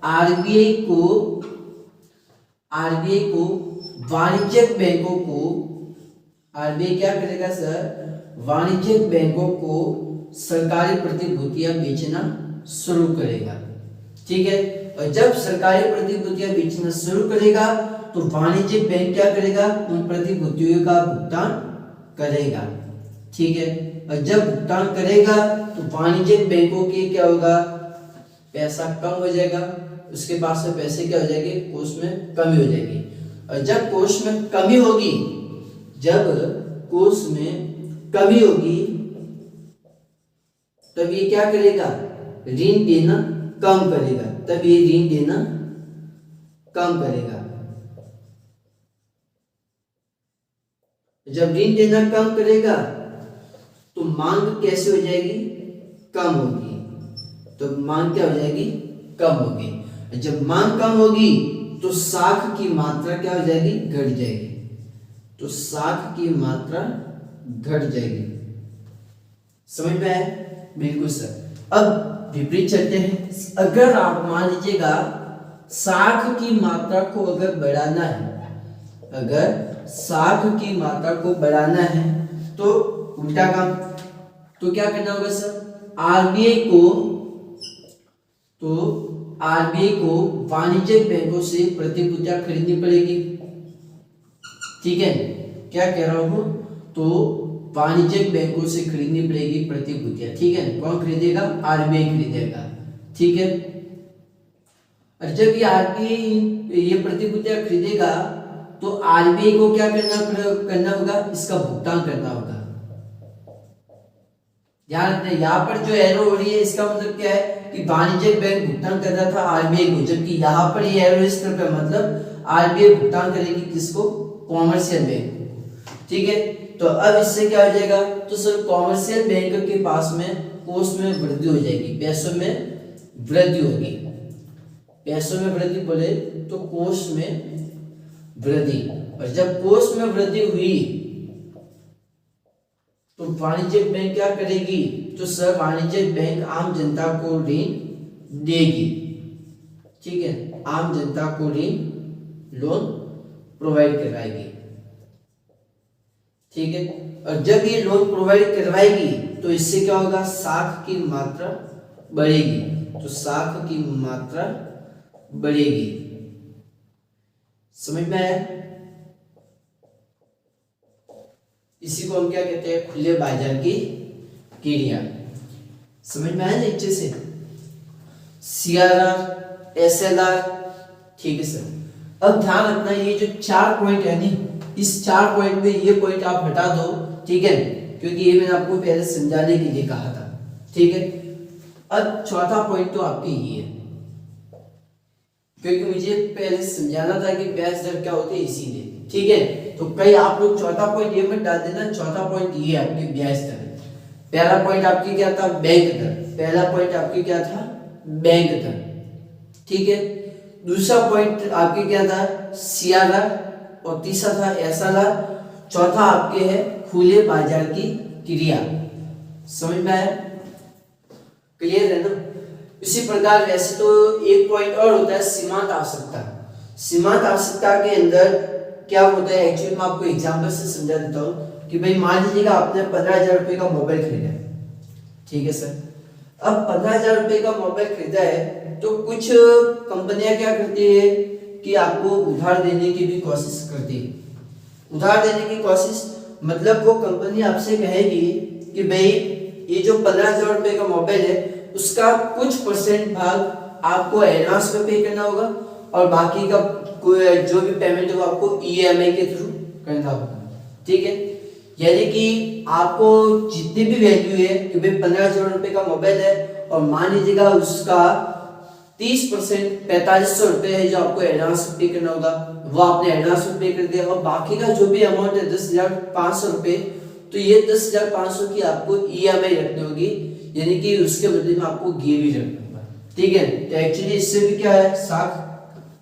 आरबीआई को वाणिज्यिक बैंकों को, आरबीआई क्या करेगा सर, वाणिज्यिक बैंकों को सरकारी प्रतिभूतियां बेचना शुरू करेगा। ठीक है, और जब सरकारी प्रतिभूतियां बेचना शुरू करेगा तो वाणिज्यिक बैंक क्या करेगा, उन प्रतिभूतियों का भुगतान करेगा। ठीक है, और जब भुगतान करेगा तो वाणिज्यिक बैंकों के क्या होगा, पैसा कम हो जाएगा, उसके पास से पैसे क्या हो जाएंगे, कोष में कमी हो जाएगी। और जब कोष में कमी होगी, जब कोष में कमी होगी तब ये क्या करेगा, ऋण देना कम करेगा, तब ये ऋण देना कम करेगा। जब ऋण देना कम करेगा तो मांग कैसे हो जाएगी, कम होगी, तो मांग क्या हो जाएगी, कम होगी। जब मांग कम होगी तो साख की मात्रा क्या हो जाएगी, घट जाएगी, तो साख की मात्रा घट जाएगी। समझ में आया? बिल्कुल सर। अब विपरीत चलते हैं। अगर आप मान लीजिएगा साख की मात्रा को अगर बढ़ाना है, अगर साख की मात्रा को बढ़ाना है तो उल्टा काम, तो क्या करना होगा सर, आरबीआई को वाणिज्यिक बैंकों से प्रतिभूतियां खरीदनी पड़ेगी। ठीक है, क्या कह रहा हूं, तो वाणिज्यिक बैंकों से खरीदनी पड़ेगी प्रतिभूतियां। ठीक है, कौन खरीदेगा, आरबीआई खरीदेगा। ठीक है, और जब ये आरबीआई ये प्रतिभूतियां खरीदेगा तो आरबीआई को क्या करना होगा, इसका भुगतान करना होगा। ध्यान रखना, यहाँ पर जो एरो हो रही है इसका मतलब क्या है कि वाणिज्यिक बैंक भुगतान कर रहा था आरबीआई को, जबकि यहाँ पर ये एरो इस तरह का मतलब आरबीआई भुगतान करेगी किसको, कॉमर्शियल बैंक को। ठीक है, तो अब इससे क्या हो जाएगा, तो सर कॉमर्शियल बैंक के पास में कोष में वृद्धि हो जाएगी, पैसों में वृद्धि होगी। पैसों में वृद्धि बोले तो कोष में वृद्धि, और जब कोष में वृद्धि हुई तो वाणिज्यिक बैंक क्या करेगी, तो सर वाणिज्यिक बैंक आम जनता को ऋण देगी। ठीक है, आम जनता को ऋण लोन प्रोवाइड करवाएगी। ठीक है, और जब ये लोन प्रोवाइड करवाएगी तो इससे क्या होगा, साख की मात्रा बढ़ेगी, तो साख की मात्रा बढ़ेगी। समझ में आया? इसी को हम क्या कहते हैं, खुले बाजार की क्रिया। समझ में आया नीचे से, सीआरआर, एसएलआर। ठीक है सर, अब ध्यान रखना ये जो 4 पॉइंट है नी, इस 4 पॉइंट में ये पॉइंट आप हटा दो। ठीक है, क्योंकि ये मैंने आपको पहले समझाने के लिए कहा था। ठीक है, अब चौथा पॉइंट तो आपके ये है, क्योंकि मुझे पहले समझाना था कि ब्याज दर क्या होती है इसीलिए। ठीक है, तो कई आप लोग चौथा पॉइंट ये मत डाल देना, चौथा पॉइंट ये आपकी ब्याज दर। पहला पॉइंट आपकी क्या था, बैंक दर। पहला पॉइंट आपकी क्या था, बैंक दर। ठीक है, दूसरा पॉइंट आपके क्या था, सीआरआर, और तीसरा था एसएलआर, चौथा आपके है खुले बाजार की क्रिया। समझ में आया? क्लियर है ना? इसी प्रकार वैसे तो एक पॉइंट और होता है, सीमांत आवश्यकता। सीमांत आवश्यकता के अंदर क्या होता है, एक्चुअली मैं आपको एग्जांपल से समझा देता हूँ कि भाई मान लीजिएगा आपने 15,000 रुपए का मोबाइल खरीदा है। ठीक है सर, अब 15,000 रुपए का मोबाइल खरीदा है तो कुछ कंपनियां क्या करती है कि आपको उधार देने की भी कोशिश करती है। उधार देने की कोशिश मतलब वो कंपनी आपसे कहेगी कि भाई ये जो 15,000 रुपए का मोबाइल है उसका कुछ % भाग आपको एडवांस में पे करना होगा, और बाकी का जो भी पेमेंट है वो आपको ईएमआई के थ्रू करना होगा। ठीक है, यानी कि आपको जितनी भी वैल्यू है कि भाई 15,000 रुपए का मोबाइल है और मान लीजिएगा उसका 30% 4,500 रुपए है जो आपको एडवांस पे करना होगा, वो आपने एडवांस में पे कर दिया, और बाकी का जो भी अमाउंट है 10,500 रुपए, तो ये 10,500 की आपको ईएमआई रखनी होगी, यानी कि उसके बदले में आपको गिरवी रखना होगा। ठीक है, तो एक्चुअली इससे भी क्या है, साख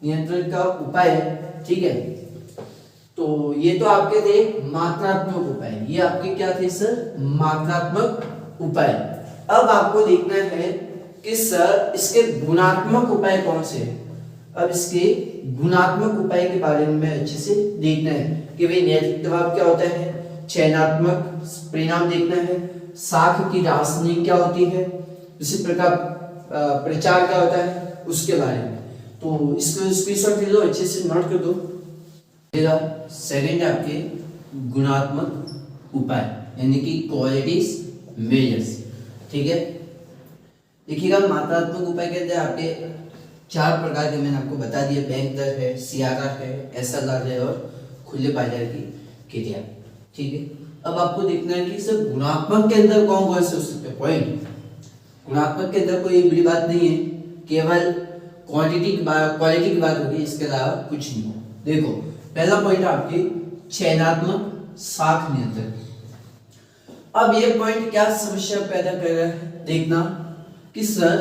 नियंत्रण का उपाय है। ठीक है, तो ये तो आपके थे मात्रात्मक उपाय, ये आपके क्या थे सर, मात्रात्मक उपाय। अब आपको देखना है कि सर इसके गुणात्मक उपाय कौन से हैं। अब इसके गुणात्मक उपाय के बारे में अच्छे से देखना है कि भाई नैतिक दबाव क्या होता है, चयनात्मक परिणाम देखना है, साख की रासायनिक क्या होती है, इसी प्रकार प्रचार क्या होता है उसके बारे में। तो इसको स्क्रीनशॉट ले लो, अच्छे से नोट कर दो। सेकंड आपके गुणात्मक उपाय यानी कि क्वालिटीज मेजर्स। ठीक है, देखिएगा मात्रात्मक उपाय कहते हैं आपके 4 प्रकार के, मैंने आपको बता दिया, बैंक दर है, सीआरआर है, एसएलआर है और खुले बाजार की क्रिया। ठीक है, अब आपको देखना है कि सर गुणात्मक के अंदर कौन कौन से हो सकते हैं पॉइंट। गुणात्मक के अंदर कोई बड़ी बात नहीं है, केवल क्वांटिटी की बात, क्वालिटी की बात होगी, इसके अलावा कुछ नहीं हो। देखो पहला पॉइंट आपके चयनात्मक साख नियंत्रण। अब ये पॉइंट क्या समस्या पैदा कर रहा है, देखना कि सर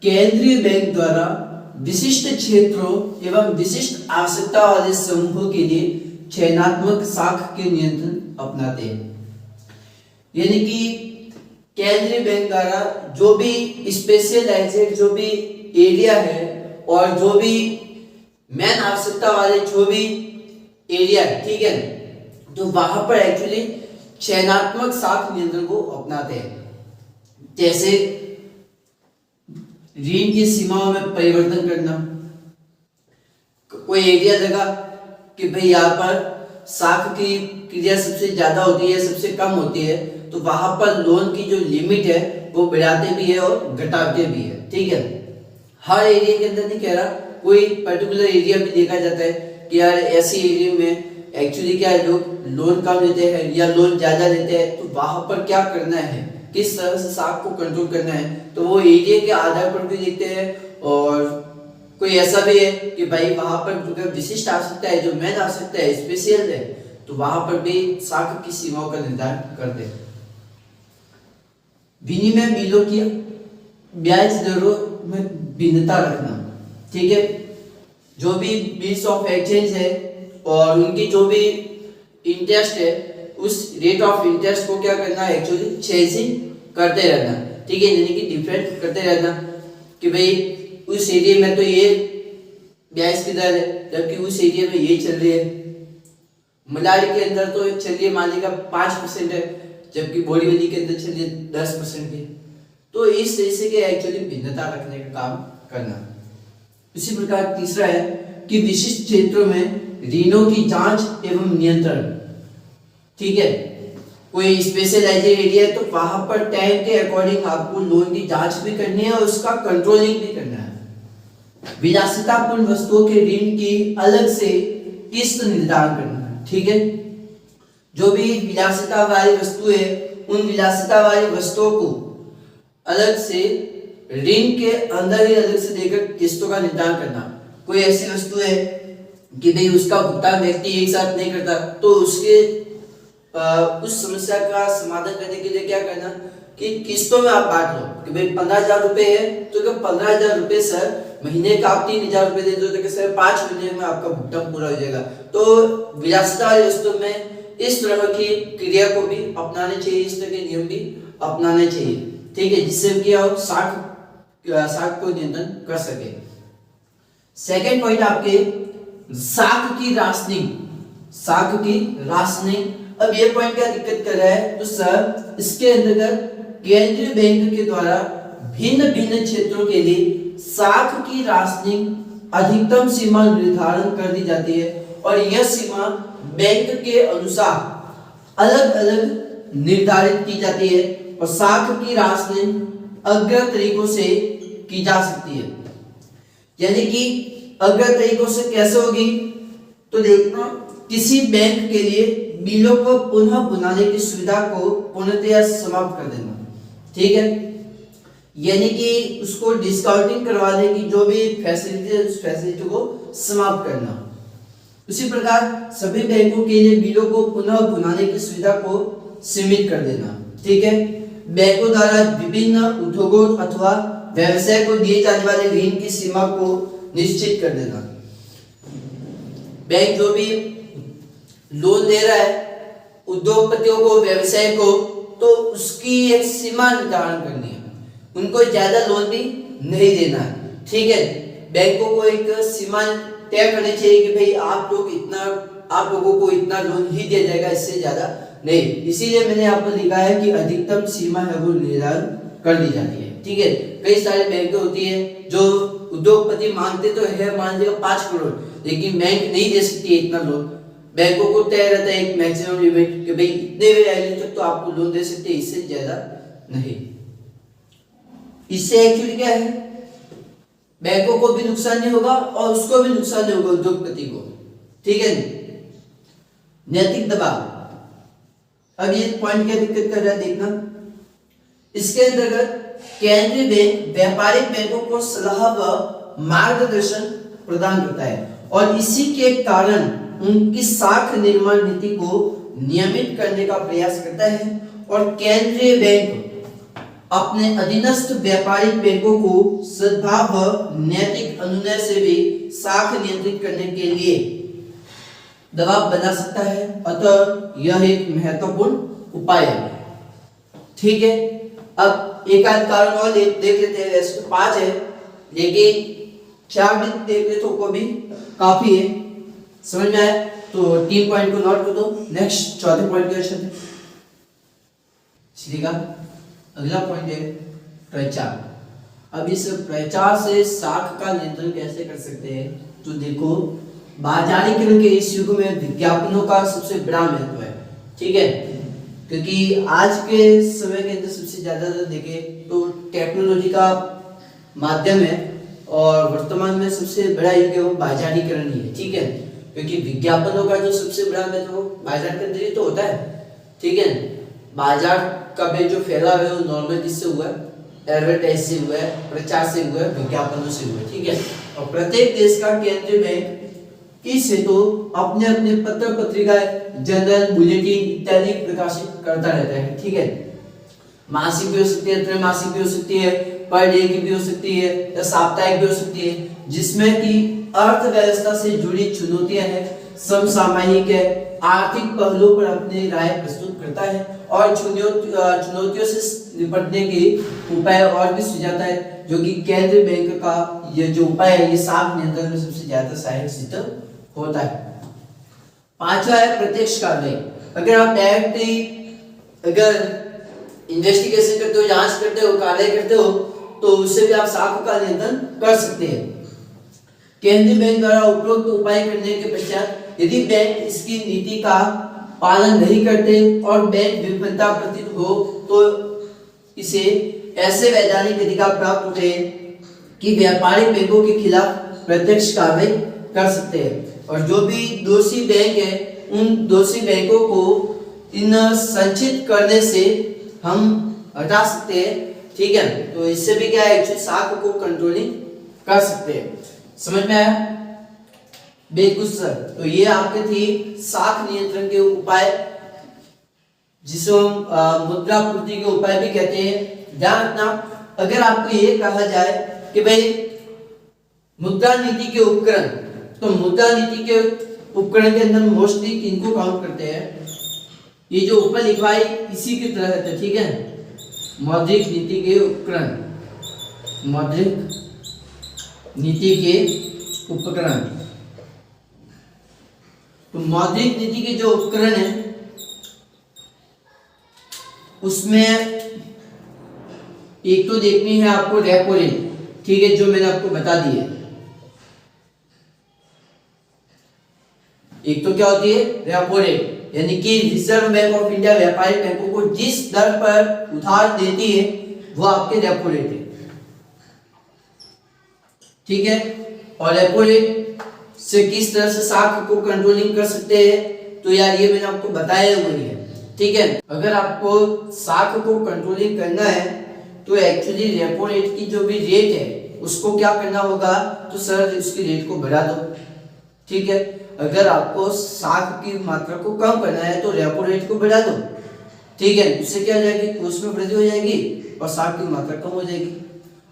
केंद्रीय बैंक द्वारा विशिष्ट क्षेत्रों एवं विशिष्ट आवश्यकता वाले समूहों के लिए चयनात्मक साख के नियंत्रण अपनाते हैं। यानी कि केंद्रीय बैंक द्वारा जो भी स्पेशलाइज्ड जो भी एरिया है और जो भी मेन आवश्यकता वाले जो भी एरिया है, ठीक है, तो वहां पर एक्चुअली चयनात्मक साख नियंत्रण को अपनाते हैं। जैसे ऋण की सीमाओं में परिवर्तन करना, कोई एरिया लगा कि भाई यहाँ पर साख की क्रिया सबसे ज्यादा होती है, सबसे कम होती है, तो वहां पर लोन की जो लिमिट है वो बढ़ाते भी है और घटाते भी है। ठीक है, हर एरिया के अंदर नहीं कह रहा, कोई पर्टिकुलर एरिया भी देखा जाता है कि यार ऐसी एरिया में एक्चुअली क्या है, लोग लोन कम लेते हैं या लोन ज्यादा लेते हैं, तो वहां पर क्या करना है, किस तरह से साख को कंट्रोल करना है, तो वो एरिया के आधार पर भी देखते हैं। और कोई ऐसा भी है कि भाई वहां पर विशिष्ट आवश्यकता है, जो मेन आवश्यकता है, स्पेशल है, तो वहां पर भी साख की सीमाओं का निर्धारण करते हैं। विनिमय बिलों की ब्याज दरों में भिन्नता रखना, ठीक है। जो भी बिल्स ऑफ एक्सचेंज है और उनकी जो भी इंटरेस्ट है, उस रेट ऑफ इंटरेस्ट को क्या करना है, एक्चुअली चेंजिंग करते रहना, ठीक है, यानी कि डिफरेंट करते रहना कि भाई उस एरिया में तो ये ब्याज की दर है, जबकि उस एरिया में ये चल रही है। मलारी के अंदर तो चलिए मान लीजिए 5% है, जबकि बोरीवली के अंदर चलिए 10% की। तो इस तरीके के एक्चुअली भिन्नता रखने का काम करना। इसी प्रकार तीसरा है कि विशिष्ट क्षेत्रों में ऋणों की जांच एवं नियंत्रण, ठीक है। कोई स्पेशलाइज्ड एरिया है तो वहां पर टाइम के अकॉर्डिंग आपको लोन की जांच भी करनी है और उसका कंट्रोलिंग भी करना है। विलासितापूर्ण वस्तुओं के ऋण की अलग से किस्त निर्धारण करना है, ठीक है। जो भी विलासिता वाली वस्तु है, उन विलासिता वाली वस्तुओं को अलग से ऋण के अंदर ही अलग से देकर किस्तों का निर्धारण करना। कोई ऐसी वस्तु है कि भाई उसका भुगतान व्यक्ति एक साथ नहीं करता, तो उसके उस समस्या का समाधान करने के लिए क्या करना कि किस्तों में आप बांट लो कि भाई 15,000 रुपए है तो क्या 15,000 रुपए सर महीने का आप 3,000 रुपए दे दो तो सर 5 महीने में आपका भुगतान पूरा हो जाएगा। तो विलासिता वाली वस्तु में इस तरह की क्रिया को भी अपनाने चाहिए, इस तरह के नियम भी अपनाने चाहिए, ठीक है, जिससे कि आप साख को नियंत्रण कर सके। सेकंड पॉइंट आपके साख की राशनिंग, साख की राशनिंग। अब ये पॉइंट क्या दिक्कत कर रहा है, तो सर इसके अंतर्गत केंद्रीय बैंक के द्वारा भिन्न भिन्न क्षेत्रों के लिए साख की राशनिंग अधिकतम सीमा निर्धारण कर दी जाती है और यह सीमा बैंक के अनुसार अलग अलग निर्धारित की जाती है और साख की राशनिंग अग्र तरीकों से की जा सकती है। यानी कि अग्र तरीकों से कैसे होगी, तो देखना किसी बैंक के लिए बिलों को पुनः बुलाने की सुविधा को पूर्णतया समाप्त कर देना, ठीक है, यानी कि उसको डिस्काउंटिंग करवाने की जो भी फैसिलिटी है उस फैसिलिटी को समाप्त करना। उसी प्रकार सभी बैंकों के लिए बिलों को पुनः बुलाने की सुविधा को सीमित कर देना, ठीक है। बैंकों द्वारा विभिन्न उद्योगों अथवा व्यवसाय को दिए जाने वाले ऋण की सीमा को निश्चित कर देना। बैंक जो भी लोन दे रहा है उद्योगपतियों को, व्यवसाय को, तो उसकी एक सीमा निर्धारण करनी है, उनको ज्यादा लोन भी नहीं देना है, ठीक है। बैंकों को एक सीमा तय करनी चाहिए कि भाई आप लोगों को इतना लोन ही दिया जाएगा, इससे ज्यादा नहीं। इसीलिए मैंने यहाँ पर लिखा है कि अधिकतम सीमा है वो निर्धारण कर दी जाती है, ठीक है। कई सारे बैंकें होती है जो उद्योगपति मांगते तो है, मान लीजिए 5 करोड़, लेकिन बैंक नहीं दे सकती इतना लोन। बैंकों को तय रहता है एक मैक्सिमम लिमिट कि भाई इतने वैल्यू तक तो आपको लोन दे सकते हैं, इससे ज्यादा नहीं। इससे एक्चुअली क्या है, बैंकों को भी नुकसान नहीं होगा और उसको भी नुकसान नहीं होगा, उद्योगपति को, ठीक है। नैतिक दबाव, अब ये पॉइंट क्या दिक्कत कर रहा है देखना। इसके अंतर्गत केंद्रीय बैंक व्यापारिक बैंकों को सलाह व मार्गदर्शन प्रदान करता है और इसी के कारण उनकी साख निर्माण नीति को नियमित करने का प्रयास करता है और केंद्रीय बैंक अपने अधीनस्थ व्यापारिक बैंकों को सद्भाव व नैतिक अनुनय से भी साख नियंत्रित करने के लिए दबाव बना सकता है। अतः यह एक महत्वपूर्ण उपाय है, ठीक है। अब एक आध कारण और देख लेते हैं, वैसे तो 5 है लेकिन 4 भी देख ले तो को भी काफी है। समझ में आया तो 3 पॉइंट को नोट कर दो। नेक्स्ट चौथे पॉइंट क्या चलते हैं, चलिएगा अगला पॉइंट है प्रचार। अब इस प्रचार से साख का नियंत्रण कैसे कर सकते हैं, तो देखो बाजारीकरण के इस युग में विज्ञापनों का सबसे बड़ा महत्व है, ठीक है, क्योंकि आज के समय के अंदर सबसे ज्यादा देखें तो टेक्नोलॉजी का माध्यम है और वर्तमान में सबसे बड़ा युग है वो बाजारीकरण ही है, ठीक है, क्योंकि विज्ञापनों का जो सबसे बड़ा में तो बाजार के अंदर ही तो होता है, ठीक है। बाजार का भी जो फैलाव है वो नॉर्मल किससे हुआ है, एडवर्टाइज से हुआ है, प्रचार से हुआ है, विज्ञापनों से हुआ है, ठीक है। और प्रत्येक देश का केंद्रीय बैंक इस हेतु अपने अपने पत्र पत्रिकाएं, जर्नल, बुलेटिन इत्यादि प्रकाशित करता रहता है, ठीक है। मासिक भी हो सकती है, त्रैमासिक भी हो सकती है, पर डे की भी हो सकती है या साप्ताहिक भी हो सकती है, जिसमें कि अर्थव्यवस्था से जुड़ी चुनौतियां हैं, समसामयिक है, आर्थिक पहलुओं पर अपनी राय प्रस्तुत करता है और चुनौतियों से निपटने के उपाय और भी सुझाता है, जो कि केंद्रीय बैंक का ये जो उपाय है ये साख नियंत्रण में सबसे ज्यादा सहायक सिद्ध होता है। पांचवा है प्रत्यक्ष कार्रवाई। अगर आप डायरेक्टली अगर इन्वेस्टिगेशन करते हो, जांच करते हो, कार्रवाई करते हो, तो उससे भी आप साख का नियंत्रण कर सकते हैं। केंद्रीय बैंक द्वारा उपरोक्त उपाय करने के पश्चात यदि बैंक इसकी नीति का पालन नहीं करते और बैंक विफलता प्रतीत हो तो इसे ऐसे वैधानिक अधिकार प्राप्त होते हैं कि व्यापारिक बैंकों के खिलाफ प्रत्यक्ष कार्रवाई कर सकते हैं और जो भी दोषी बैंक है उन दोषी बैंकों को इन संचित करने से हम हटा सकते हैं, ठीक है। तो इससे भी क्या है, एक्चुअली साख को कंट्रोलिंग कर सकते हैं। समझ में आया? बिल्कुल सर। तो ये आपके थी साख नियंत्रण के उपाय, जिसको हम मुद्रा पूर्ति के उपाय भी कहते हैं। ध्यान रखना, अगर आपको ये कहा जाए कि भाई मुद्रा नीति के उपकरण, तो मुद्रा नीति के उपकरण के अंदर मोस्टली किनको काउंट करते हैं, ये जो ऊपर लिखा है इसी की तरह है, ठीक है। मौद्रिक नीति के उपकरण, मौद्रिक नीति के उपकरण। तो मौद्रिक नीति के जो उपकरण है उसमें एक तो देखनी है आपको रेपो रेट, ठीक है, जो मैंने आपको बता दी है। एक तो क्या होती है रेपो रेट, यानी कि रिजर्व बैंक ऑफ इंडिया व्यापारिक बैंकों को जिस दर पर उधार देती है वो आपके रेपो रेट है, ठीक है। और रेपो रेट से किस तरह से साख को कंट्रोलिंग कर सकते हैं, तो यार ये मैंने आपको बताया हुआ है, ठीक है। अगर आपको साख को कंट्रोलिंग करना है तो एक्चुअली रेपो रेट की जो भी रेट है उसको क्या करना होगा, तो सर उसकी रेट को बढ़ा दो, ठीक है। अगर आपको साख की मात्रा को कम करना है तो रेपो रेट को बढ़ा दो, ठीक है। उससे क्या हो जाएगी, कोष में वृद्धि हो जाएगी और साख की मात्रा कम हो जाएगी।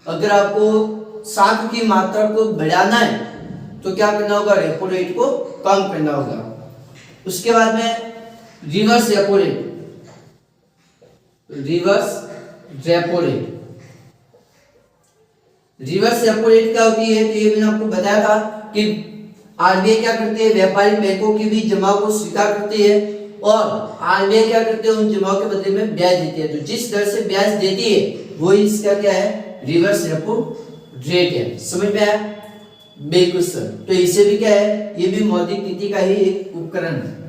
अगर आपको साख की मात्रा को बढ़ाना है तो क्या करना होगा, रेपो रेट को कम करना होगा। उसके बाद में reverse repo rate, reverse repo rate. Reverse repo rate क्या होती है, तो ये मैंने आपको बताया था कि आरबीआई क्या करती है, व्यापारिक बैंकों की भी जमा को स्वीकार करती है और आरबीआई क्या करते हैं, उन जमाओं के बदले में ब्याज देती है। तो जिस दर से ब्याज देती है वो इसका क्या है, रिवर्स रेपो रेट है। समझ में आया? बिल्कुल सर। तो इसे भी क्या है, ये भी मौद्रिक नीति का ही एक उपकरण है।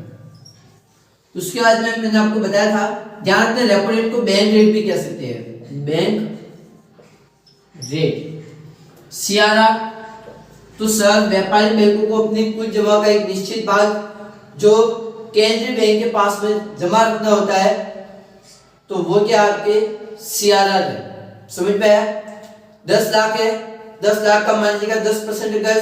उसके बाद में मैंने आपको बताया था, ध्यान रखना रेपो रेट को बैंक रेट भी कह सकते हैं, बैंक रेट। सीआरआर, तो सर व्यापारिक बैंकों को अपनी कुल जमा का एक निश्चित भाग जो केंद्रीय बैंक के पास में जमा रखना होता है, तो वो क्या आपके सीआरआर है। समझ में आया? 10 लाख है, 10 लाख का मान लीजिएगा 10% अगर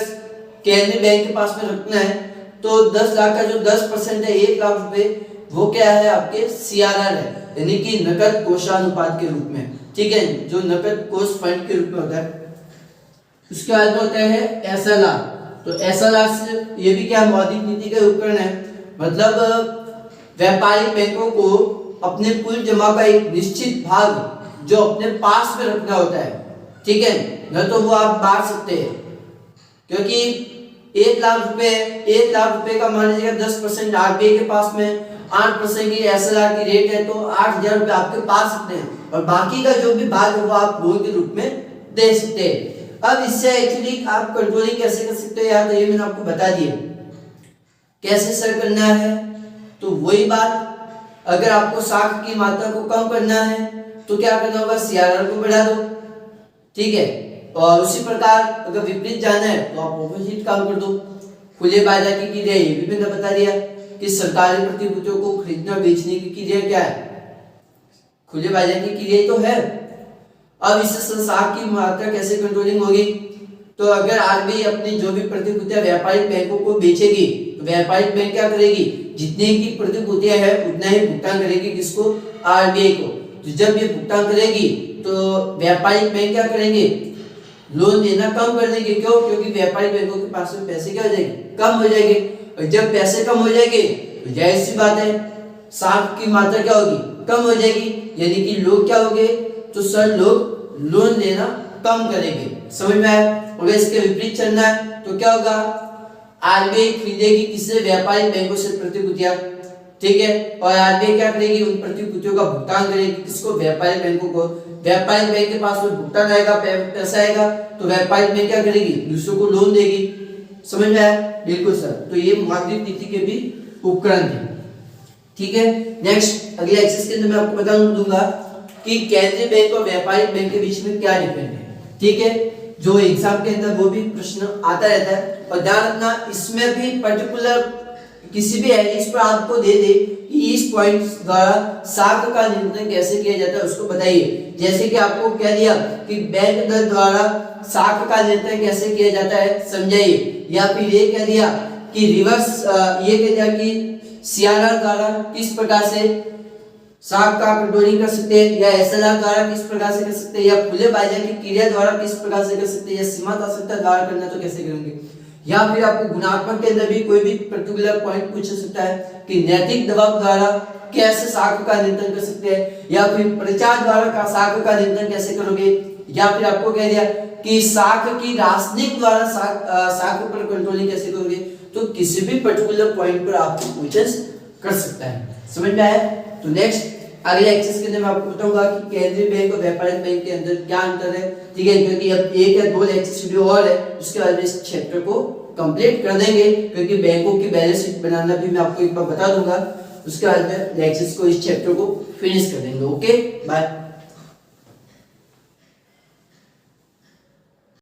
केंद्रीय बैंक के पास में रखना है तो 10 लाख का जो 10% है 1 लाख रुपए, वो क्या है आपके सीआरआर है, यानी कि नकद कोषानुपात के रूप में, ठीक है, जो नकद कोष फंड के रूप में होता है। उसके बाद होता है एसएलआर। तो एसएलआर से ये भी क्या मौद्रिक नीति का उपकरण है, मतलब व्यापारिक बैंकों को अपने कुल जमा का एक निश्चित भाग जो अपने पास में रखना होता है, ठीक है, न तो वो आप बांट सकते हैं, क्योंकि 1 लाख रुपए का मान लीजिएगा 10% आरबीआई के पास में, 8% की एसएलआर की रेट है, तो 8,000 रुपए आपके पास सकते हैं और बाकी का जो भी भाग है वो आप लोन के रूप में दे सकते हैं। अब इससे एक्चुअली आप कंट्रोलिंग कैसे कर सकते हैं यार, तो ये मैंने आपको बता दिया कैसे सर करना है। तो वही बात, अगर आपको साख की मात्रा को कम करना है तो क्या करना होगा, सीआरआर को बढ़ा दो, ठीक है। और उसी प्रकार अगर विपरीत जाना है तो आप ऑपोजिट काम कर दो। खुले बाजार की क्रिया ये भी मैंने बता दिया कि सरकारी प्रतिभूतियों को खरीदने और बेचने की क्रिया क्या है, खुले बाजार की क्रिया तो है। अब इससे संसार की मात्रा कैसे कंट्रोलिंग होगी, तो अगर आरबीआई अपनी जो भी प्रतिभूतियां व्यापारिक बैंकों को बेचेगी तो व्यापारिक बैंक क्या करेगी, जितने की प्रतिभूतियां है उतना ही भुगतान करेगी, किसको, आरबीआई को। तो जब ये भुगतान करेगी तो व्यापारिक बैंक क्या करेंगे, लोन देना कम कर देंगे। क्यों, क्योंकि व्यापारिक बैंकों के पास में पैसे क्या हो जाएंगे, कम हो जाएंगे। और जब पैसे कम हो जाएंगे तो जाहिर सी बात है साख की मात्रा क्या होगी, कम हो जाएगी, यानी कि लोग क्या होंगे, तो सर लोग लोन लेना कम करेंगे। समझ में आया। अगर इसके विपरीत चलना है तो क्या होगा, आरबीआई खरीदेगी किससे, व्यापारिक बैंकों से प्रतिभूतियां, ठीक है, और आरबीआई क्या करेगी, उन प्रतिभूतियों का भुगतान करेगी, किसको, व्यापारिक बैंकों को। व्यापारिक बैंक के पास में भुगतान आएगा, पैसा आएगा, तो व्यापारिक बैंक क्या करेगी, दूसरों को लोन देगी। समझ में आया, बिल्कुल सर। तो ये मौद्रिक नीति के भी उपकरण थे, ठीक है। नेक्स्ट अगले एक्सरसाइज के अंदर मैं आपको बता दूंगा कि केंद्रीय बैंक और व्यापारिक बैंक के बीच में क्या डिफरेंस है, ठीक है। जो एग्जाम के अंदर वो भी प्रश्न आता रहता है, और ध्यान रखना इसमें भी पर्टिकुलर किसी भी एलिस पर आपको दे दे कि इस पॉइंट्स द्वारा साख का निर्णय कैसे किया जाता है उसको बताइए। जैसे कि आपको कह दिया कि बैंक दर द्वारा साख का निर्णय कैसे किया जाता है समझाइए, या फिर ये कह दिया कि रिवर्स ये कह दिया कि सीआरआर द्वारा किस प्रकार से साख का कंट्रोलिंग कर सकते हैं, या एसएलआर द्वारा किस प्रकार से कर सकते हैं, या खुले बाजार की क्रिया द्वारा किस प्रकार से कर सकते हैं, या सीमा आवश्यकता द्वारा करना तो कैसे करेंगे, या फिर आपको गुणात्मक के अंदर भी कोई भी पर्टिकुलर पॉइंट पूछ सकता है कि नैतिक दबाव द्वारा कैसे साख का नियंत्रण कर सकते हैं, या फिर प्रचार द्वारा का साख का नियंत्रण कैसे करोगे, या फिर आपको कह दिया कि साख की रासायनिक द्वारा साख पर कंट्रोलिंग कैसे करोगे। तो किसी भी पर्टिकुलर पॉइंट पर आपको क्वेश्चन कर सकता है। समझ में आया। तो नेक्स्ट अगले एक्सरसाइज के अंदर मैं आपको बताऊंगा कि केंद्रीय बैंक और व्यापारिक बैंक के अंदर क्या अंतर है, ठीक है, क्योंकि अब एक या दो एक्सरसाइज वीडियो और है, उसके बाद इस चैप्टर को कंप्लीट कर देंगे, क्योंकि बैंकों की बैलेंस शीट बनाना भी मैं आपको एक बार बता दूंगा, उसके बाद में एक्सरसाइज को इस चैप्टर को फिनिश कर देंगे। Okay bye.